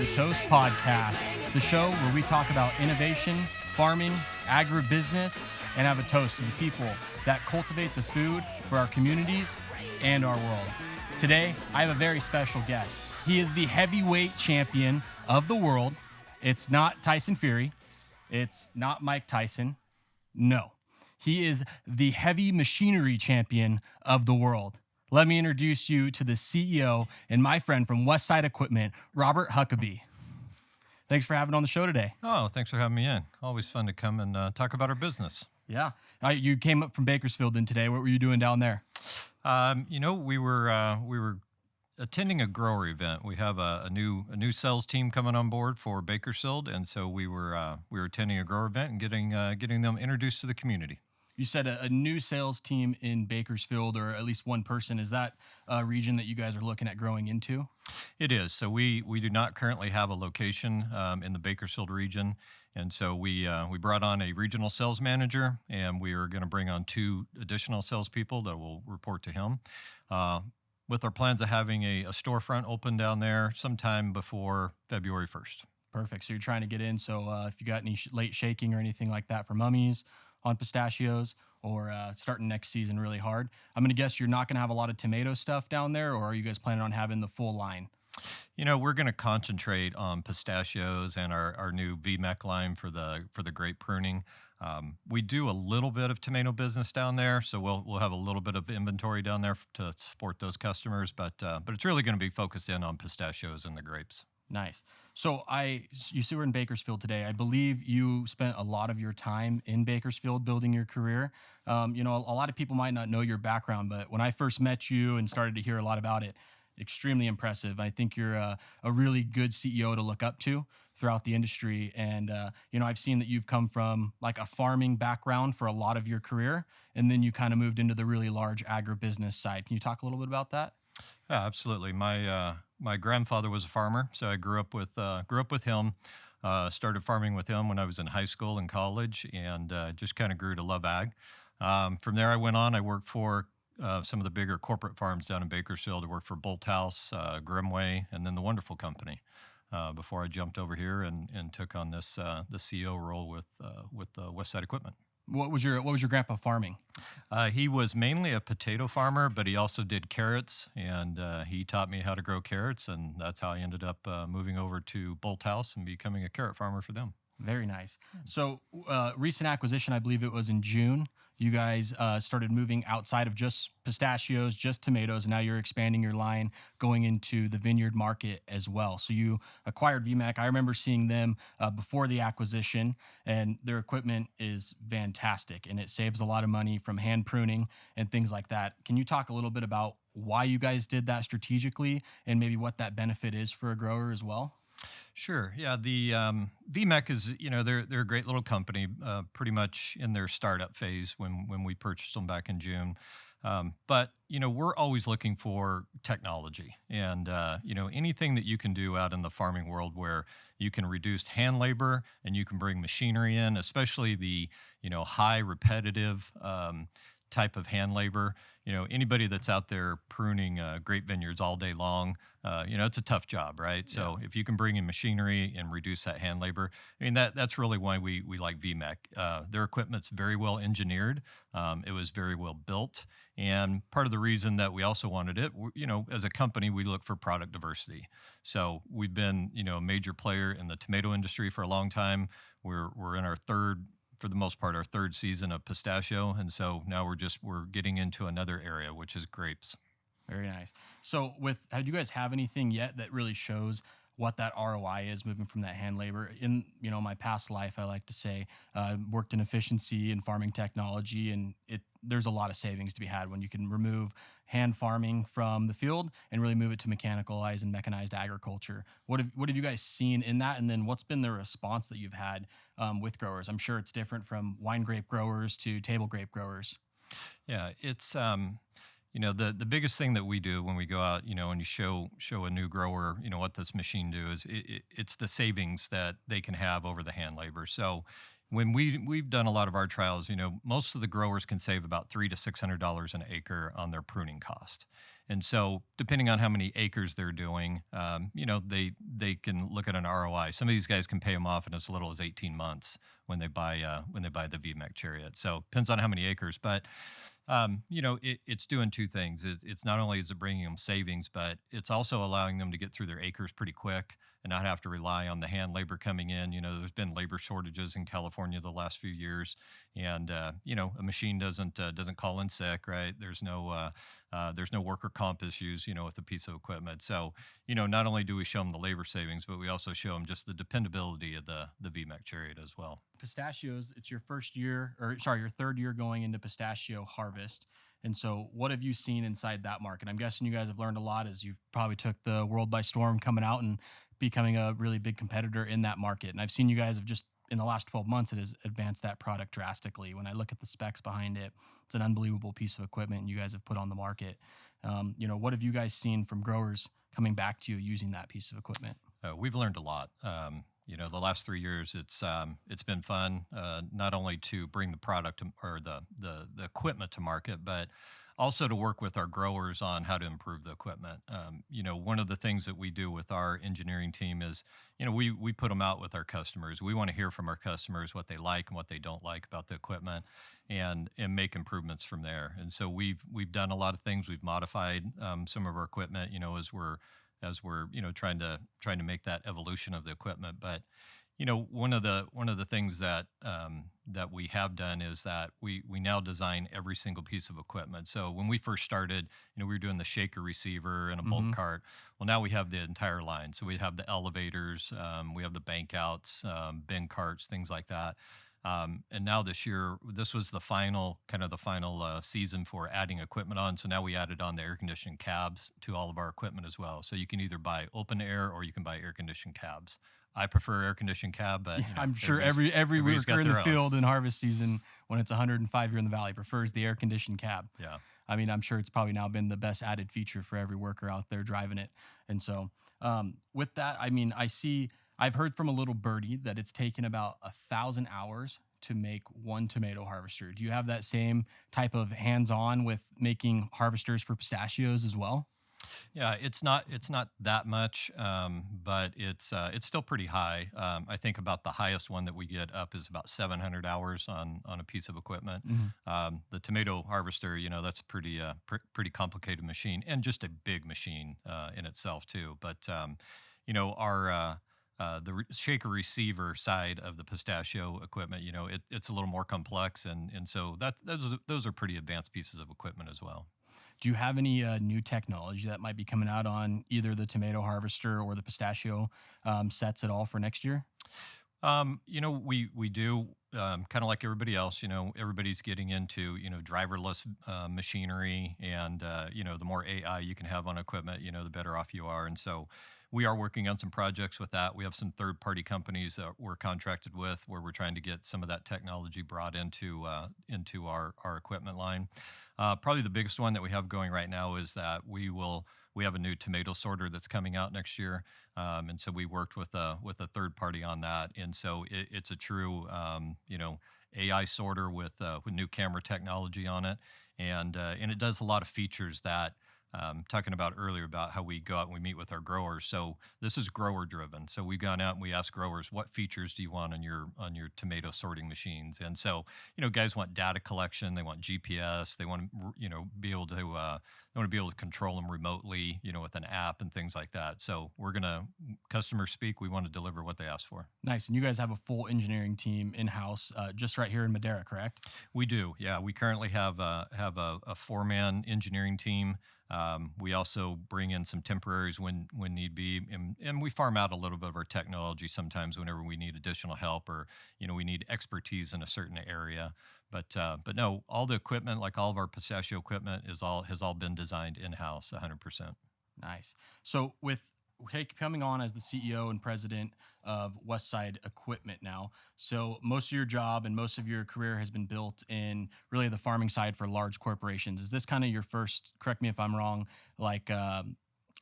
the Toast Podcast, the show where we talk about innovation, farming, agribusiness, and have a toast to the people that cultivate the food for our communities and our world. Today, I have a very special guest. He is the heavyweight champion of the world. It's not Tyson Fury. It's not Mike Tyson. No, he is the heavy machinery champion of the world. Let me introduce you to the CEO and my friend from Westside Equipment, Robert Huckabee. Thanks for having on the show today. Oh, thanks for having me in. Always fun to come and talk about our business. Yeah. You came up from Bakersfield then today. What were you doing down there? We were attending a grower event. We have a new sales team coming on board for Bakersfield, and so we were attending a grower event and getting them introduced to the community. You said a new sales team in Bakersfield, or at least one person. Is that a region that you guys are looking at growing into? It is. So we do not currently have a location in the Bakersfield region, and so we brought on a regional sales manager, and we are going to bring on 2 additional salespeople that will report to him, with our plans of having a storefront open down there sometime before February 1st. Perfect. So you're trying to get in. So if you got any late shaking or anything like that for mummies on pistachios, or starting next season really hard, I'm going to guess you're not going to have a lot of tomato stuff down there, or are you guys planning on having the full line? We're going to concentrate on pistachios and our new VMEC line for the grape pruning. We do a little bit of tomato business down there, so we'll have a little bit of inventory down there to support those customers, but it's really going to be focused in on pistachios and the grapes. Nice. So you see we're in Bakersfield today. I believe you spent a lot of your time in Bakersfield building your career. A lot of people might not know your background, but when I first met you and started to hear a lot about it, extremely impressive. I think you're a really good CEO to look up to throughout the industry. And, I've seen that you've come from like a farming background for a lot of your career, and then you kind of moved into the really large agribusiness side. Can you talk a little bit about that? Yeah, absolutely. My grandfather was a farmer, so I grew up with him. Started farming with him when I was in high school and college, and just kind of grew to love ag. From there, I went on. I worked for some of the bigger corporate farms down in Bakersfield. I worked for Bolthouse, Grimway, and then the Wonderful Company. Before I jumped over here and took on the CEO role with Westside Equipment. What was your grandpa farming? He was mainly a potato farmer, but he also did carrots, and he taught me how to grow carrots, and that's how I ended up moving over to Bolthouse and becoming a carrot farmer for them. Very nice. So recent acquisition, I believe it was in June. You guys started moving outside of just pistachios, just tomatoes, and now you're expanding your line going into the vineyard market as well. So you acquired VMAC. I remember seeing them before the acquisition, and their equipment is fantastic, and it saves a lot of money from hand pruning and things like that. Can you talk a little bit about why you guys did that strategically, and maybe what that benefit is for a grower as well? Sure. Yeah. The VMEC is, they're a great little company, pretty much in their startup phase when we purchased them back in June. But we're always looking for technology, and anything that you can do out in the farming world where you can reduce hand labor and you can bring machinery in, especially the high repetitive type of hand labor. Anybody that's out there pruning grape vineyards all day long, it's a tough job, right? Yeah. So if you can bring in machinery and reduce that hand labor, that's really why we like VMEC. Their equipment's very well engineered. It was very well built. And part of the reason that we also wanted it, as a company, we look for product diversity. So we've been, a major player in the tomato industry for a long time. We're in for the most part, our 3rd season of pistachio. And so now we're getting into another area, which is grapes. Very nice. So do you guys have anything yet that really shows what that ROI is moving from that hand labor? In, my past life, I like to say, worked in efficiency and farming technology, and there's a lot of savings to be had when you can remove hand farming from the field and really move it to mechanicalized and mechanized agriculture. What have you guys seen in that? And then what's been the response that you've had with growers? I'm sure it's different from wine grape growers to table grape growers. Yeah, it's the biggest thing that we do when we go out, and you show a new grower, what this machine do is it's the savings that they can have over the hand labor. So when we've done a lot of our trials, most of the growers can save about $300 to $600 an acre on their pruning cost. And so, depending on how many acres they're doing, they can look at an ROI. Some of these guys can pay them off in as little as 18 months when they buy the VMAX chariot. So depends on how many acres, but it's doing two things. It's not only is it bringing them savings, but it's also allowing them to get through their acres pretty quick and not have to rely on the hand labor coming in. There's been labor shortages in California the last few years, and a machine doesn't call in sick, right? There's no worker comp issues, with a piece of equipment. So, not only do we show them the labor savings, but we also show them just the dependability of the VMAX chariot as well. Pistachios, it's your first year, or sorry, your third year going into pistachio harvest. And so what have you seen inside that market? I'm guessing you guys have learned a lot as you've probably took the world by storm coming out and becoming a really big competitor in that market. And I've seen you guys have just in the last 12 months, it has advanced that product drastically. When I look at the specs behind it, it's an unbelievable piece of equipment you guys have put on the market. What have you guys seen from growers coming back to you using that piece of equipment? We've learned a lot. The last 3 years, it's been fun, not only to bring the product or the equipment to market, but also to work with our growers on how to improve the equipment. One of the things that we do with our engineering team is, we put them out with our customers. We want to hear from our customers what they like and what they don't like about the equipment, and make improvements from there. And so we've done a lot of things. We've modified some of our equipment, as we're trying to make that evolution of the equipment. But one of the things that we have done is that we now design every single piece of equipment. So when we first started, we were doing the shaker receiver and a bolt cart. Well, now we have the entire line. So we have the elevators, we have the bank outs, bin carts, things like that. And now this year, this was the final season for adding equipment on. So now we added on the air conditioned cabs to all of our equipment as well. So you can either buy open air or you can buy air conditioned cabs. I prefer air conditioned cab, but I'm sure every worker in the field in harvest season, when it's 105 here in the valley, prefers the air conditioned cab. Yeah. I mean, I'm sure it's probably now been the best added feature for every worker out there driving it. And so, with that, I mean, I've heard from a little birdie that it's taken about 1,000 hours to make one tomato harvester. Do you have that same type of hands-on with making harvesters for pistachios as well? Yeah, it's not that much, but it's still pretty high. I think about the highest one that we get up is about 700 hours on a piece of equipment. The tomato harvester, that's a pretty complicated machine, and just a big machine in itself too. But our shaker receiver side of the pistachio equipment, it's a little more complex, and so those are pretty advanced pieces of equipment as well. Do you have any new technology that might be coming out on either the harvester or the pistachio sets at all for next year? We do, kind of like everybody else. Everybody's getting into driverless machinery, and the more AI you can have on equipment, the better off you are. And so we are working on some projects with that. We have some third-party companies that we're contracted with, where we're trying to get some of that technology brought into our equipment line. Probably the biggest one that we have going right now is that we have a new tomato sorter that's coming out next year, and so we worked with a third party on that. And so it's a true AI sorter with new camera technology on it, and it does a lot of features that. Talking about earlier about how we go out and we meet with our growers. So this is grower driven. So we've gone out and we ask growers, what features do you want on your tomato sorting machines? And so, guys want data collection, they want GPS, they want to, be able to, they want to be able to control them remotely, with an app and things like that. So customer speak, we want to deliver what they ask for. Nice. And you guys have a full engineering team in-house, just right here in Madera, correct? We do. Yeah. We currently have a 4-man engineering team. We also bring in some temporaries when need be, and we farm out a little bit of our technology sometimes whenever we need additional help, or we need expertise in a certain area. But no, all the equipment, like all of our pistachio equipment, has all been designed in-house, 100%. Nice. So with coming on as the CEO and president of Westside Equipment now, so most of your job and most of your career has been built in really the farming side for large corporations. Is this kind of your first, correct me if I'm wrong, like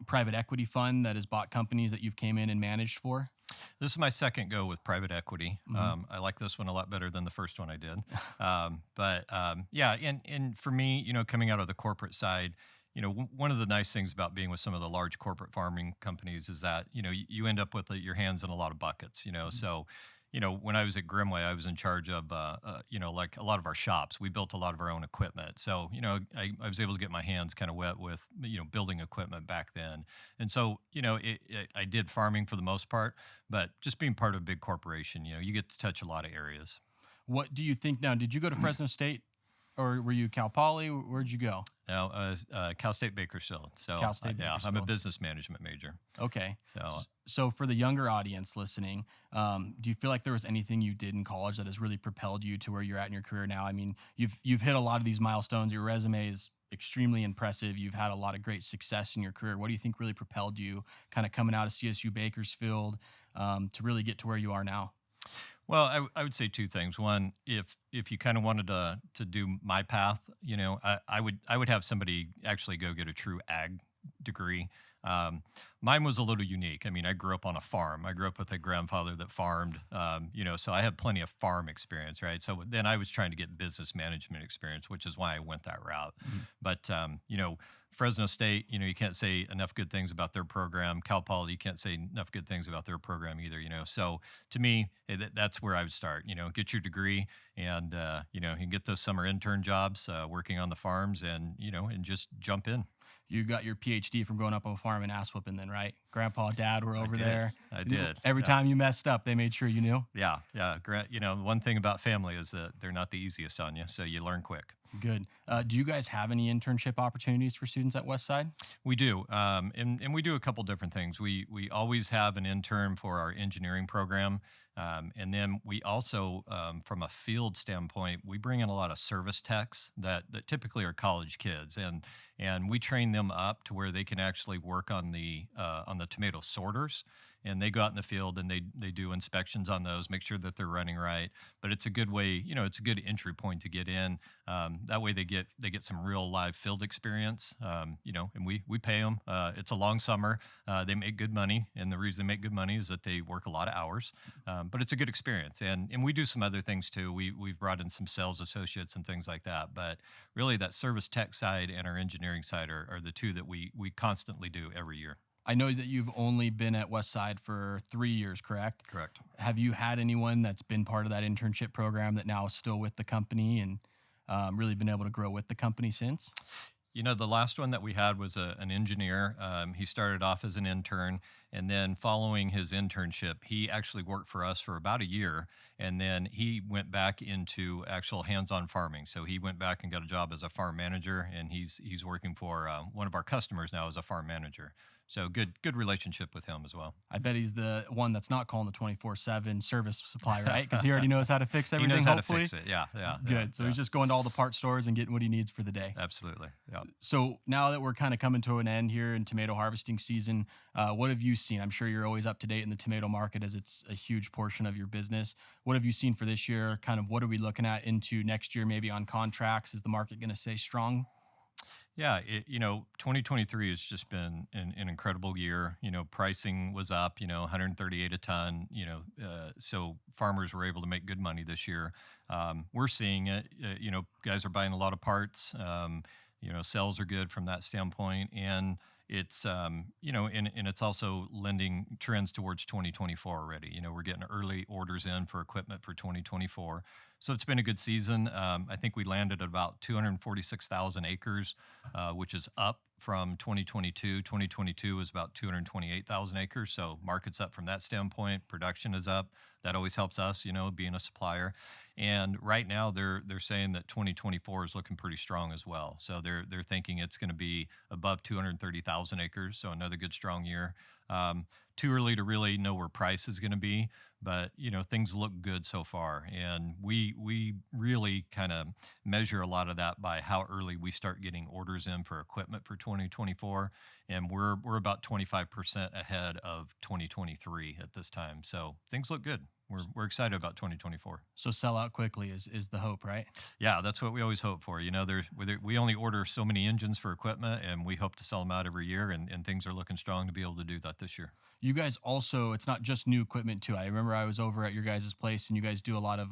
private equity fund that has bought companies that you've came in and managed for? This is my second go with private equity. Hmm. I like this one a lot better than the first one I did. Yeah, and for me, coming out of the corporate side, one of the nice things about being with some of the large corporate farming companies is that you end up with your hands in a lot of buckets. So when I was at Grimway, I was in charge of like a lot of our shops. We built a lot of our own equipment, so I was able to get my hands kind of wet with building equipment back then. And so I did farming for the most part, but just being part of a big corporation, you get to touch a lot of areas. What do you think now? Did you go to Fresno State or were you Cal Poly? Where'd you go? Now, Cal State Bakersfield. So Cal State yeah, I'm a Bakersfield. business management major. Okay. So So for the younger audience listening, do you feel like there was anything you did in college that has really propelled you to where you're at in your career now? I mean, you've hit a lot of these milestones. Your resume is extremely impressive. You've had a lot of great success in your career. What do you think really propelled you kind of coming out of CSU Bakersfield to really get to where you are now? well, I would say two things. One, if you kind of wanted to do my path, I would have somebody actually go get a true ag degree. Um, Mine was a little unique. I mean, I grew up on a farm. I grew up with a grandfather that farmed, so I had plenty of farm experience, right? So then I was trying to get business management experience, which is why I went that route. Mhm. But Fresno State, you can't say enough good things about their program. Cal Poly, you can't say enough good things about their program either. So to me, that's where I would start. Get your degree, and you can get those summer intern jobs working on the farms, and just jump in. You got your PhD from growing up on a farm in ass whooping, then, right? Grandpa, dad were I over did. there. I did. Every Yeah. time you messed up, they made sure you knew. Yeah, yeah. One thing about family is that they're not the easiest on you, so you learn quick. Good. Do you guys have any internship opportunities for students at Westside? We do, and we do a couple different things. We always have an intern for our engineering program, and then we also, from a field standpoint, we bring in a lot of service techs that typically are college kids, and we train them up to where they can actually work on the tomato sorters. And they go out in the field and they do inspections on those, make sure that they're running right. But it's a good way, it's a good entry point to get in. That way they get some real live field experience. And we pay them. It's a long summer. They make good money, and the reason they make good money is that they work a lot of hours. But it's a good experience, and we do some other things too. We've brought in some sales associates and things like that. But really, that service tech side and our engineering side are the two that we constantly do every year. I know that you've only been at Westside for 3 years, correct? Correct. Have you had anyone that's been part of that internship program that now is still with the company and really been able to grow with the company since? The last one that we had was an engineer. He started off as an intern, and then following his internship, he actually worked for us for about a year, and then he went back into actual hands-on farming. So he went back and got a job as a farm manager, and he's working for one of our customers now as a farm manager. So good relationship with him as well. I bet he's the one that's not calling the 24/7 service supply, right? Because he already knows how to fix He everything, knows how hopefully. to fix it. Yeah, yeah. Good. So Yeah. he's just going to all the part stores and getting what he needs for the day. Absolutely. Yeah. So now that we're kind of coming to an end here in tomato harvesting season, what have you seen? I'm sure you're always up to date in the tomato market as it's a huge portion of your business. What have you seen for this year? Kind of what are we looking at into next year, maybe on contracts? Is the market going to stay strong? Yeah, 2023 has just been an incredible year. Pricing was up, 138 a ton. So farmers were able to make good money this year. We're seeing it. Guys are buying a lot of parts. Sales are good from that standpoint, and it's and it's also lending trends towards 2024 already. We're getting early orders in for equipment for 2024. So it's been a good season. I think we landed at about 246,000 acres, which is up from 2022. 2022 was about 228,000 acres. So market's up from that standpoint. Production is up. That always helps us, being a supplier. And right now they're saying that 2024 is looking pretty strong as well. So they're thinking it's going to be above 230,000 acres. So another good strong year. Too early to really know where price is going to be, but things look good so far, and we really kind of measure a lot of that by how early we start getting orders in for equipment for 2024, and we're about 25% ahead of 2023 at this time. So things look good. we're excited about 2024. So sell out quickly is the hope, right? Yeah, that's what we always hope for. We only order so many engines for equipment, and we hope to sell them out every year, and things are looking strong to be able to do that this year. You guys also, it's not just new equipment too. I remember I was over at your guys' place and you guys do a lot of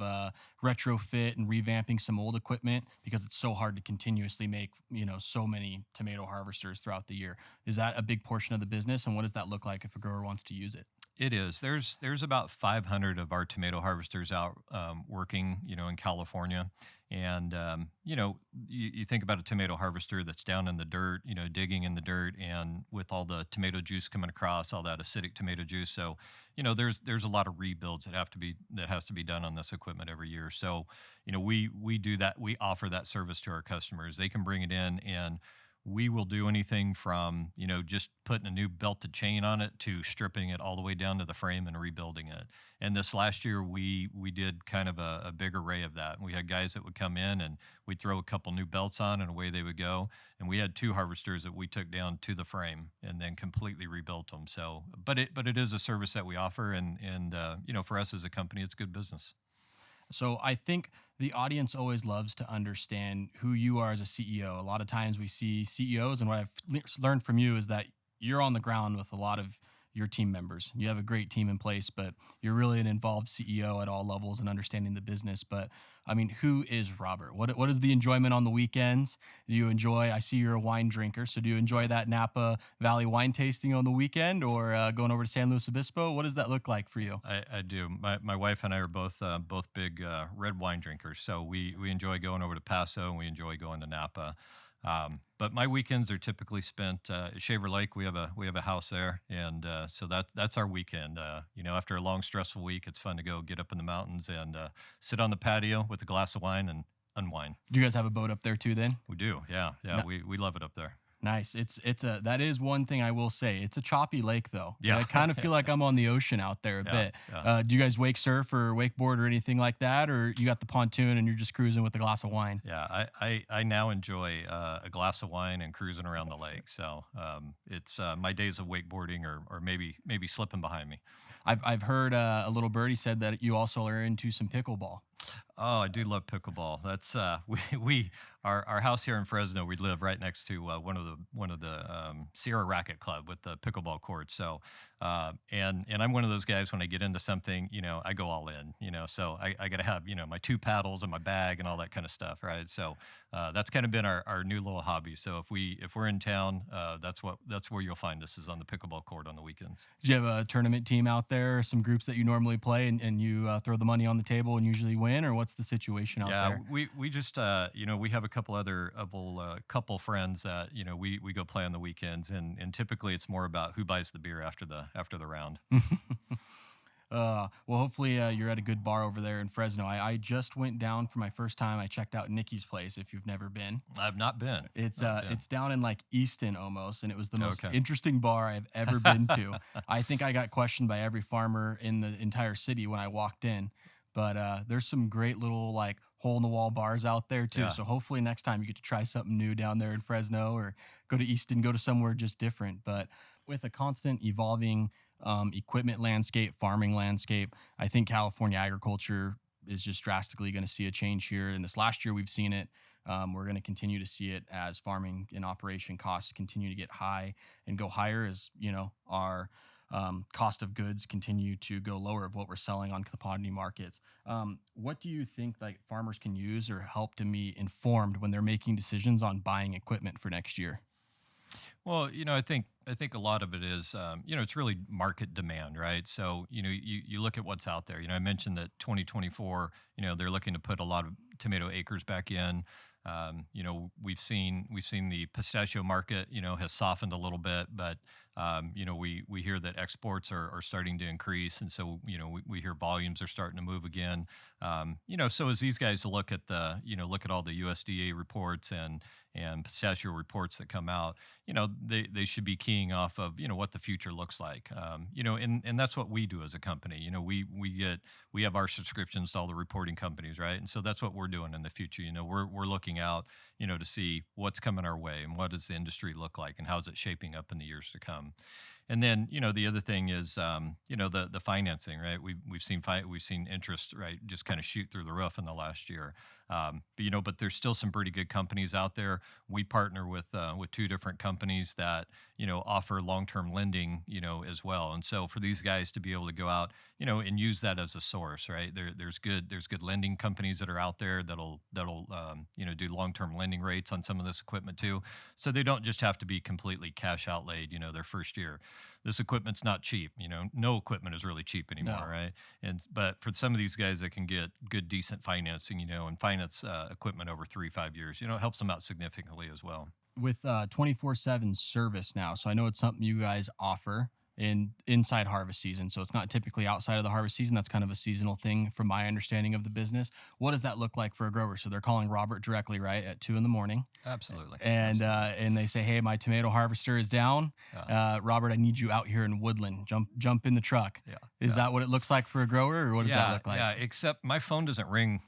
retrofit and revamping some old equipment because it's so hard to continuously make, so many tomato harvesters throughout the year. Is that a big portion of the business? And what does that look like if a grower wants to use it? It is. There's about 500 of our tomato harvesters out working, in California, and you think about a tomato harvester that's down in the dirt, digging in the dirt, and with all the tomato juice coming across, all that acidic tomato juice. So, there's a lot of rebuilds that has to be done on this equipment every year. So, we do that. We offer that service to our customers. They can bring it in and we will do anything from just putting a new belted chain on it to stripping it all the way down to the frame and rebuilding it. And this last year we did kind of a big array of that. We had guys that would come in and we'd throw a couple new belts on and away they would go. And we had two harvesters that we took down to the frame and then completely rebuilt them. So but it is a service that we offer, and for us as a company it's good business. So I think the audience always loves to understand who you are as a CEO. A lot of times we see CEOs, and what I've learned from you is that you're on the ground with a lot of your team members. You have a great team in place, but you're really an involved CEO at all levels and understanding the business. But I mean, who is Robert? What is the enjoyment on the weekends? Do you enjoy? I see you're a wine drinker, so do you enjoy that Napa Valley wine tasting on the weekend, or going over to San Luis Obispo? What does that look like for you? I do. My wife and I are both big red wine drinkers, so we enjoy going over to Paso and we enjoy going to Napa. But my weekends are typically spent at Shaver Lake. We have a house there, and so that's our weekend. After a long stressful week, it's fun to go get up in the mountains and sit on the patio with a glass of wine and unwind. Do you guys have a boat up there too? Then We do, yeah. No. We love it up there. Nice. That is one thing I will say. It's a choppy lake though. Yeah. I kind of feel like I'm on the ocean out there a Yeah, bit. yeah. Do you guys wake surf or wakeboard or anything like that, or you got the pontoon and you're just cruising with a glass of wine? Yeah, I now enjoy a glass of wine and cruising around the lake. So it's my days of wakeboarding or maybe slipping behind me. I've heard a little birdie said that you also are into some pickleball. Oh, I do love pickleball. That's our house here in Fresno. We live right next to one of the Sierra Racket Club with the pickleball courts. So and I'm one of those guys when I get into something, I go all in. So I got to have my two paddles and my bag and all that kind of stuff, right? So that's kind of been our new little hobby. So if we're in town, that's where you'll find us, is on the pickleball court on the weekends. Do you have a tournament team out there, some groups that you normally play, and you throw the money on the table and usually win, or what's the situation out Yeah, there? we just we have a couple other couple friends that we go play on the weekends, and typically it's more about who buys the beer after the round. Well, hopefully you're at a good bar over there in Fresno. I just went down for my first time. I checked out Nikki's place. If you've never been, I've not been. it's down in like Easton almost, and it was the most Okay. interesting bar I've ever been to. I think I got questioned by every farmer in the entire city when I walked in. But there's some great little like hole in the wall bars out there too. Yeah. So hopefully next time you get to try something new down there in Fresno, or go to Easton, go to somewhere just different. But with a constant evolving equipment landscape, farming landscape, I think California agriculture is just drastically going to see a change here. And this last year, we've seen it. We're going to continue to see it as farming and operation costs continue to get high and go higher, as our cost of goods continue to go lower of what we're selling on commodity markets. What do you think like farmers can use or help to be informed when they're making decisions on buying equipment for next year? Well, I think a lot of it is, it's really market demand, right? So, you look at what's out there. I mentioned that 2024, they're looking to put a lot of tomato acres back in. We've seen the pistachio market, has softened a little bit, but we hear that exports are starting to increase, and so we hear volumes are starting to move again. So as these guys look at all the USDA reports and pistachio reports that come out, they should be keying off of what the future looks like. And that's what we do as a company. We have our subscriptions to all the reporting companies, right? And so that's what we're doing in the future. We're looking out, to see what's coming our way and what does the industry look like and how's it shaping up in the years to come. And then, the other thing is, the financing, right? We've seen interest, right, just kind of shoot through the roof in the last year. But there's still some pretty good companies out there. We partner with two different companies that offer long-term lending, as well. And so for these guys to be able to go out, and use that as a source, right? There's good lending companies that are out there that'll do long-term lending rates on some of this equipment too. So they don't just have to be completely cash outlaid, their first year. This equipment's not cheap. No equipment is really cheap anymore, No. right? But for some of these guys that can get good, decent financing, and finance equipment over 3, 5 years, it helps them out significantly as well. With 24/7 service now, so I know it's something you guys offer inside harvest season, so it's not typically outside of the harvest season. That's kind of a seasonal thing from my understanding of the business. What does that look like for a grower? So they're calling Robert directly, right, at 2 in the morning, Absolutely. and they say, hey, my tomato harvester is down. Yeah. Robert, I need you out here in Woodland. Jump in the truck. Yeah. Is Yeah. that what it looks like for a grower, or what does that look like? Yeah, except my phone doesn't ring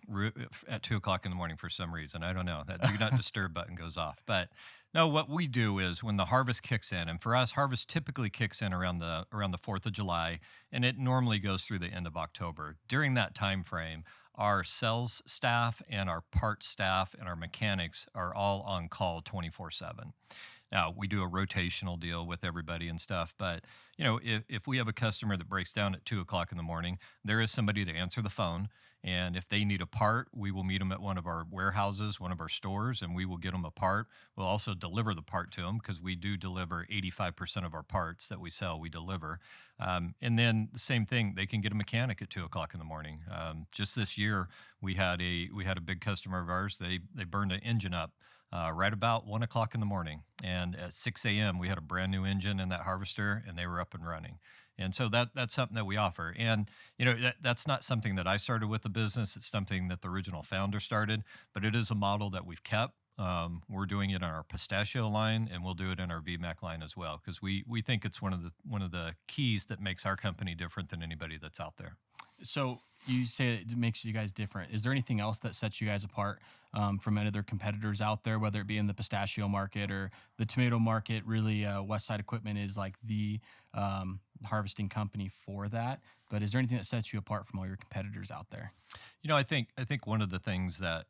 at 2 o'clock in the morning for some reason. I don't know. That do not disturb button goes off. But no, what we do is when the harvest kicks in, and for us, harvest typically kicks in around the 4th of July, and it normally goes through the end of October. During that time frame, our sales staff and our parts staff and our mechanics are all on call 24/7. Now, we do a rotational deal with everybody and stuff, but if we have a customer that breaks down at 2 o'clock in the morning, there is somebody to answer the phone. And if they need a part, we will meet them at one of our warehouses, one of our stores, and we will get them a part. We'll also deliver the part to them because we do deliver 85% of our parts that we sell, we deliver. And then the same thing, they can get a mechanic at 2 o'clock in the morning. Just this year, we had a big customer of ours. They burned an engine up right about 1 o'clock in the morning. And at 6 a.m., we had a brand new engine in that harvester, and they were up and running. And so that's something that we offer. And, that's not something that I started with the business. It's something that the original founder started, but it is a model that we've kept. We're doing it on our pistachio line, and we'll do it in our VMAC line as well, because we think it's one of the keys that makes our company different than anybody that's out there. So you say it makes you guys different. Is there anything else that sets you guys apart from any other competitors out there, whether it be in the pistachio market or the tomato market? Really, Westside Equipment is like the harvesting company for that. But is there anything that sets you apart from all your competitors out there? I think one of the things that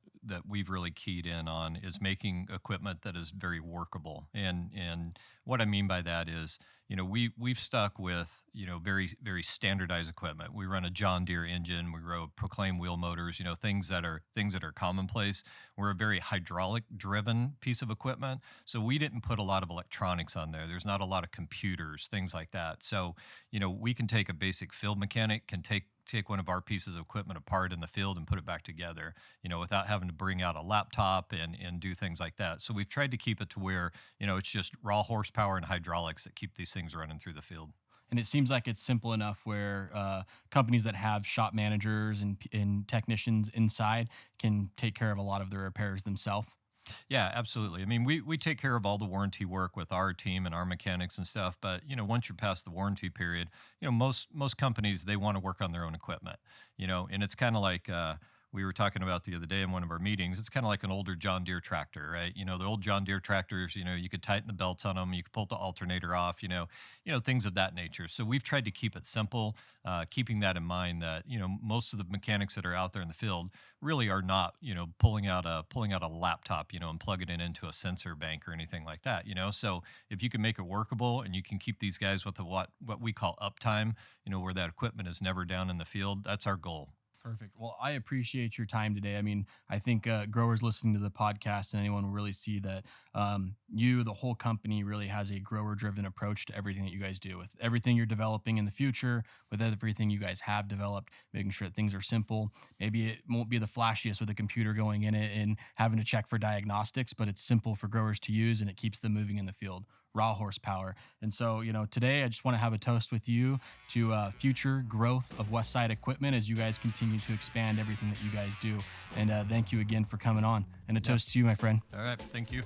we've really keyed in on is making equipment that is very workable. And what I mean by that is, we've stuck with, very, very standardized equipment. We run a John Deere engine, we run Proclaim wheel motors, things that are commonplace. We're a very hydraulic driven piece of equipment. So we didn't put a lot of electronics on there. There's not a lot of computers, things like that. So, we can take a basic field mechanic, can take one of our pieces of equipment apart in the field and put it back together, without having to bring out a laptop and do things like that. So we've tried to keep it to where, it's just raw horsepower and hydraulics that keep these things running through the field. And it seems like it's simple enough where companies that have shop managers and technicians inside can take care of a lot of the repairs themselves. Yeah, absolutely. I mean, we take care of all the warranty work with our team and our mechanics and stuff. But once you're past the warranty period, most companies they want to work on their own equipment. And it's kind of like we were talking about the other day in one of our meetings. It's kind of like an older John Deere tractor, right? The old John Deere tractors. You could tighten the belts on them, you could pull the alternator off. Things of that nature. So we've tried to keep it simple, keeping that in mind that most of the mechanics that are out there in the field really are not pulling out a laptop and plugging it into a sensor bank or anything like that. So if you can make it workable and you can keep these guys with what we call uptime, where that equipment is never down in the field, that's our goal. Perfect. Well, I appreciate your time today. I mean, I think growers listening to the podcast and anyone will really see that the whole company really has a grower-driven approach to everything that you guys do, with everything you're developing in the future, with everything you guys have developed, making sure that things are simple. Maybe it won't be the flashiest with a computer going in it and having to check for diagnostics, but it's simple for growers to use and it keeps them moving in the field. Raw horsepower. And so, today I just want to have a toast with you to future growth of Westside Equipment as you guys continue to expand everything that you guys do. And thank you again for coming on. And a toast to you, my friend. All right. Thank you.